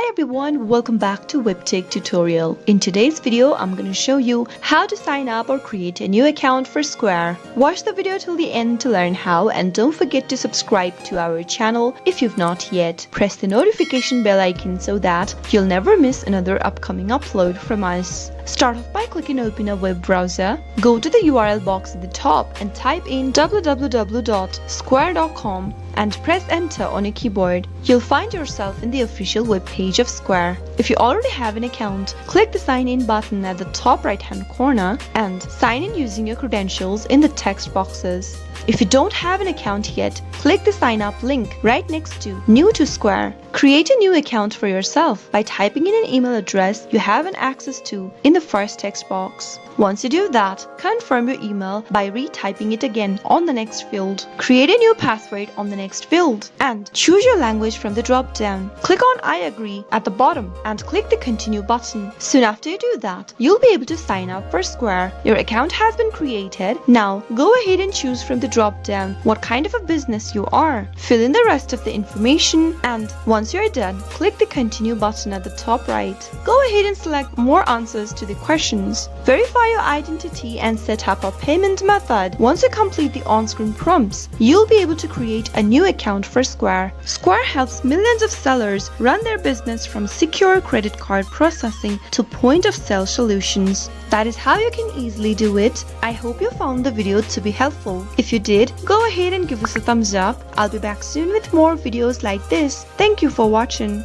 Hi everyone, welcome back to WebTech tutorial. In today's video, I'm going to show you how to sign up or create a new account for Square. Watch the video till the end to learn how, and don't forget to subscribe to our channel if you've not yet. Press the notification bell icon so that you'll never miss another upcoming upload from us. Start off by clicking open a web browser. Go to the URL box at the top and type in www.square.com and press enter on your keyboard. You'll find yourself in the official web page of Square. If you already have an account, click the sign in button at the top right hand corner and sign in using your credentials in the text boxes. If you don't have an account yet, click the sign up link right next to New to Square. Create a new account for yourself by typing in an email address you have access to in the first text box. Once you do that, confirm your email by retyping it again on the next field. Create a new password on the next field and choose your language from the drop down. Click on I agree at the bottom and click the continue button. Soon after you do that, you'll be able to sign up for Square. Your account has been created. Now go ahead and choose from the drop down what kind of a business you are. Fill in the rest of the information, and once you're done, click the continue button at the top right. Go ahead and select more answers to the questions. Verify your identity and set up a payment method. Once you complete the on-screen prompts, you'll be able to create a new account for Square. Square helps millions of sellers run their business from secure credit card processing to point-of-sale solutions. That is how you can easily do it. I hope you found the video to be helpful. If you did, go ahead and give us a thumbs up. I'll be back soon with more videos like this. Thank you for watching.